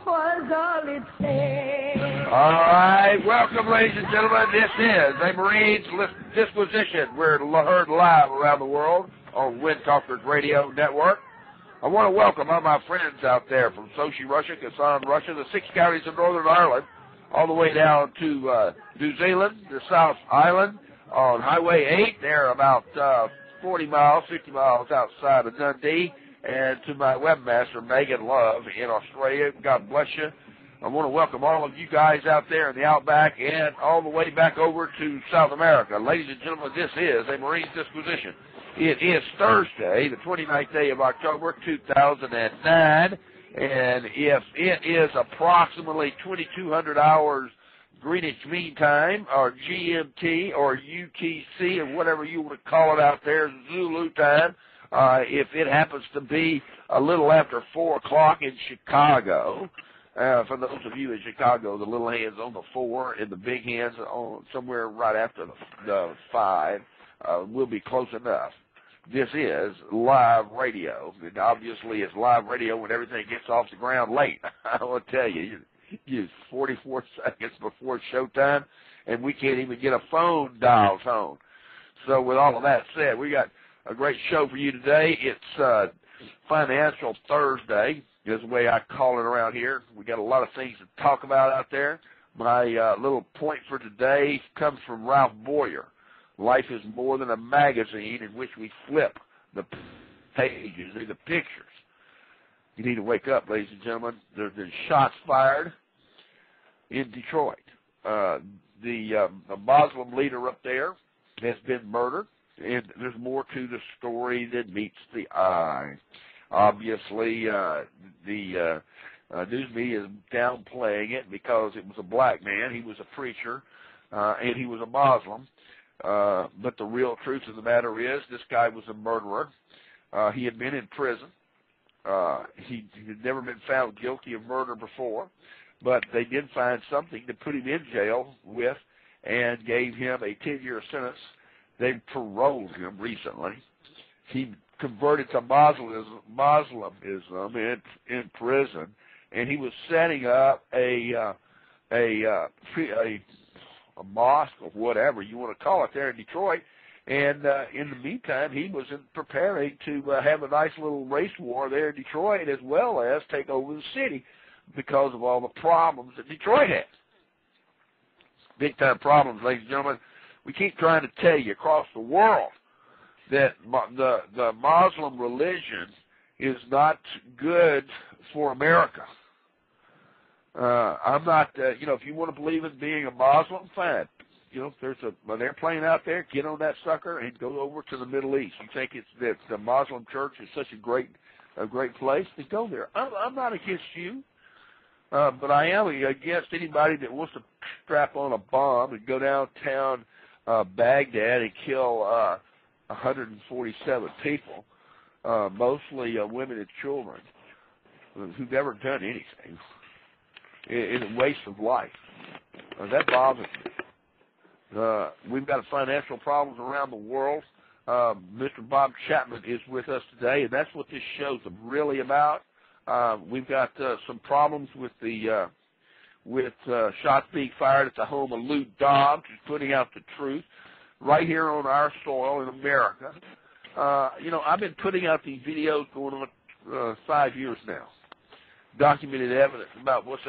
was all it said. All right, welcome, ladies and gentlemen. This is a Marines Disquisition. We're heard live around the world on Wind Talkers Radio Network. I want to welcome all my friends out there from Sochi, Russia, Kasan, Russia, the 6 counties of Northern Ireland, all the way down to New Zealand, the South Island, on Highway 8. They're about 40 miles, 50 miles outside of Dundee. And to my webmaster, Megan Love, in Australia. God bless you. I want to welcome all of you guys out there in the Outback and all the way back over to South America. Ladies and gentlemen, this is a Marines Disquisition. It is Thursday, the 29th day of October, 2009, and if it is approximately 2200 hours Greenwich Mean Time, or GMT, or UTC, or whatever you want to call it out there, Zulu time, if it happens to be a little after 4 o'clock in Chicago, for those of you in Chicago, the little hands on the 4 and the big hands on somewhere right after the 5 will be close enough. This is live radio, and obviously it's live radio when everything gets off the ground late. I will tell you, it's 44 seconds before showtime, and we can't even get a phone dial tone. So with all of that said, we got a great show for you today. It's Financial Thursday, is the way I call it around here. We got a lot of things to talk about out there. My little point for today comes from Ralph Boyer. Life is more than a magazine in which we flip the pages, the pictures. You need to wake up, ladies and gentlemen. There's been shots fired in Detroit. The Muslim leader up there has been murdered. And there's more to the story than meets the eye. Obviously, the news media is downplaying it because it was a black man. He was a preacher, and he was a Muslim. But the real truth of the matter is this guy was a murderer. He had been in prison. He had never been found guilty of murder before, but they did find something to put him in jail with and gave him a 10-year sentence. They paroled him recently. He converted to Moslemism in prison, and he was setting up a mosque or whatever you want to call it there in Detroit. And in the meantime, he was preparing to have a nice little race war there in Detroit, as well as take over the city because of all the problems that Detroit has. Big-time problems, ladies and gentlemen. We keep trying to tell you across the world that the Muslim religion is not good for America. I'm not, if you want to believe in being a Muslim, fine. If there's an airplane out there, get on that sucker and go over to the Middle East. You think it's that the Muslim church is such a great place, then go there. I'm not against you. But I am against anybody that wants to strap on a bomb and go downtown Baghdad and kill 147 people, mostly women and children, who've never done anything. It's a waste of life. That bothers me. We've got financial problems around the world. Mr. Bob Chapman is with us today, and that's what this show's really about. We've got some problems with the shots being fired at the home of Lou Dobbs, who's putting out the truth right here on our soil in America. I've been putting out these videos going on 5 years now, documented evidence about what's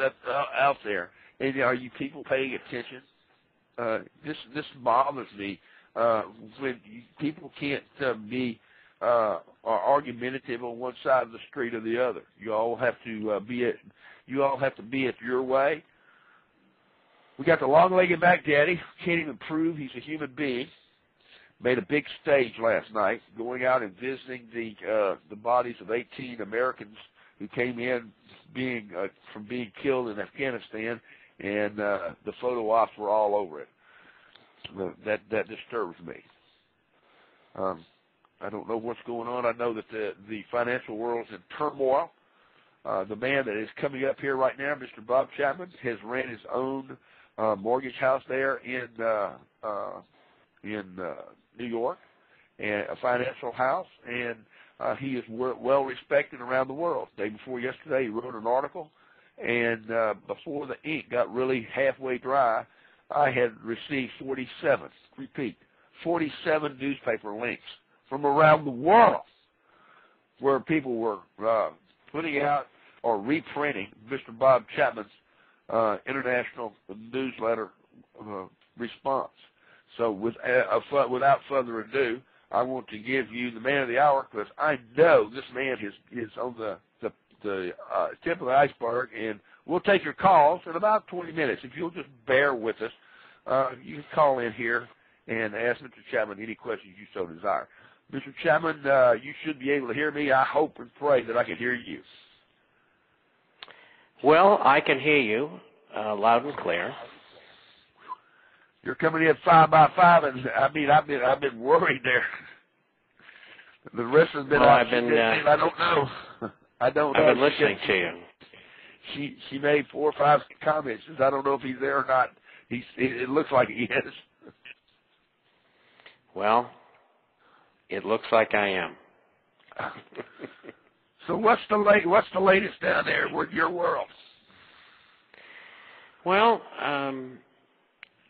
out there. And are you people paying attention? This bothers me when people can't be argumentative on one side of the street or the other. You all have to be it your way. We got the long-legged back daddy. Can't even prove he's a human being. Made a big stage last night, going out and visiting the bodies of 18 Americans who came in from being killed in Afghanistan, and the photo ops were all over it. That disturbs me. I don't know what's going on. I know that the financial world is in turmoil. The man that is coming up here right now, Mr. Bob Chapman, has ran his own mortgage house there in New York, and a financial house, and he is well respected around the world. Day before yesterday, he wrote an article And before the ink got really halfway dry, I had received 47, repeat, 47 newspaper links from around the world where people were putting out or reprinting Mr. Bob Chapman's international newsletter response. So without further ado, I want to give you the man of the hour, because I know this man is on the tip of the iceberg, and we'll take your calls in about 20 minutes. If you'll just bear with us, you can call in here and ask Mr. Chapman any questions you so desire. Mr. Chapman, you should be able to hear me. I hope and pray that I can hear you. Well, I can hear you loud and clear. You're coming in 5 by 5, and I mean, I've been worried there. The rest has been. Well, I don't know. I don't know. I've been listening to you. She made 4 or 5 comments. I don't know if he's there or not. It looks like he is. Well, it looks like I am. So what's the latest down there with your world? Well,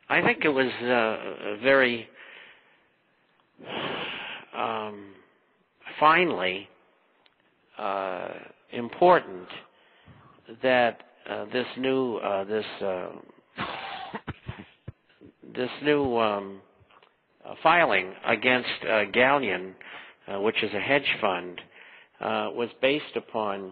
I think it was very finally important that this new filing against Galleon, which is a hedge fund, was based upon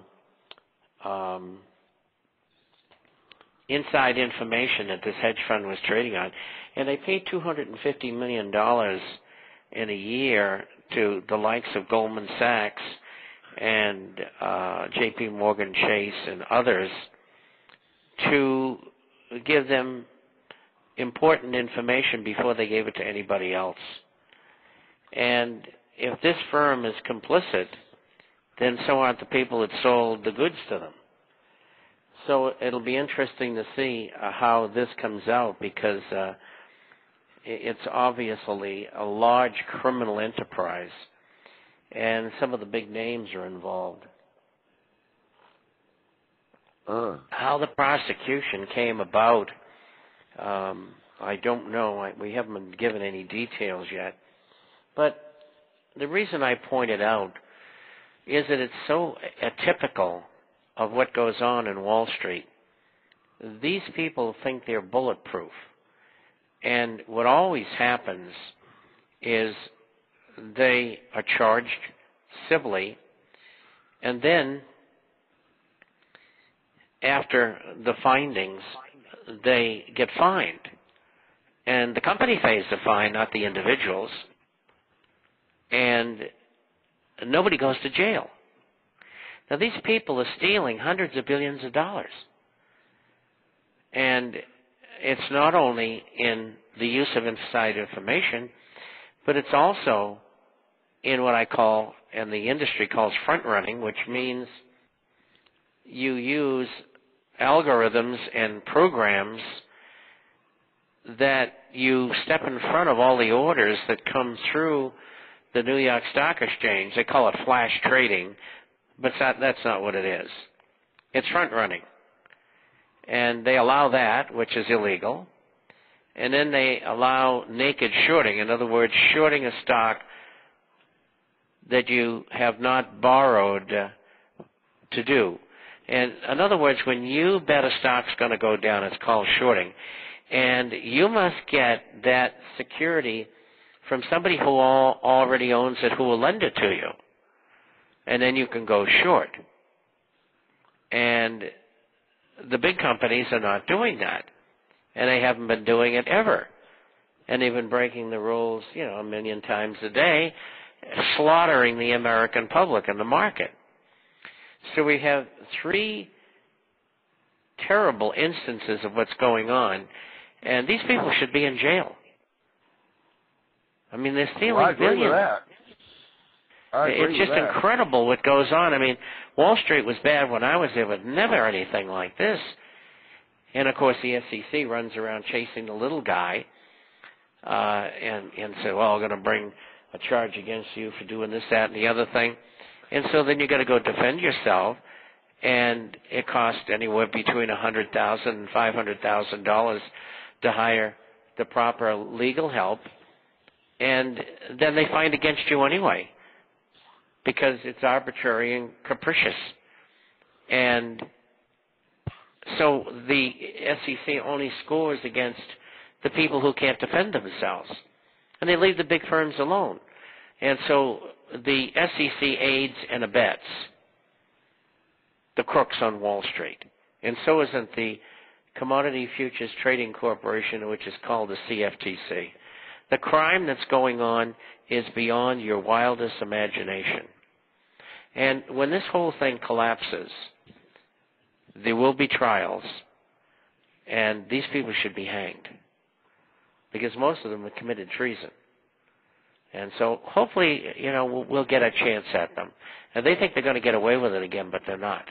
inside information that this hedge fund was trading on. And they paid $250 million in a year to the likes of Goldman Sachs and J.P. Morgan Chase and others to give them important information before they gave it to anybody else. And if this firm is complicit, then so aren't the people that sold the goods to them. So it'll be interesting to see how this comes out, because it's obviously a large criminal enterprise, and some of the big names are involved. How the prosecution came about, I don't know. We haven't been given any details yet. But the reason I point it out is that it's so atypical of what goes on in Wall Street. These people think they're bulletproof. And what always happens is they are charged civilly, and then after the findings, they get fined. And the company pays the fine, not the individuals. And nobody goes to jail. Now, these people are stealing hundreds of billions of dollars. And it's not only in the use of inside information, but it's also in what I call, and the industry calls, front running, which means you use algorithms and programs that you step in front of all the orders that come through the New York Stock Exchange. They call it flash trading, but that's not what it is. It's front running. And they allow that, which is illegal. And then they allow naked shorting. In other words, shorting a stock that you have not borrowed to do. And in other words, when you bet a stock's going to go down, it's called shorting. And you must get that security from somebody who already owns it, who will lend it to you. And then you can go short. And the big companies are not doing that. And they haven't been doing it ever. And they've been breaking the rules, a million times a day, slaughtering the American public and the market. So we have 3 terrible instances of what's going on. And these people should be in jail. I mean, they're stealing I agree billions. With that. It's just incredible what goes on. I mean, Wall Street was bad when I was there, but never anything like this. And, of course, the SEC runs around chasing the little guy and say, well, I'm going to bring a charge against you for doing this, that, and the other thing. And so then you got to go defend yourself. and it costs anywhere between $100,000 and $500,000 to hire the proper legal help, and then they find against you anyway because it's arbitrary and capricious. And so the SEC only scores against the people who can't defend themselves, and they leave the big firms alone. And so the SEC aids and abets the crooks on Wall Street. And so isn't the Commodity Futures Trading Corporation, which is called the CFTC. The crime that's going on is beyond your wildest imagination. And when this whole thing collapses, there will be trials, and these people should be hanged, because most of them have committed treason. And so hopefully, we'll get a chance at them. And they think they're going to get away with it again, but they're not.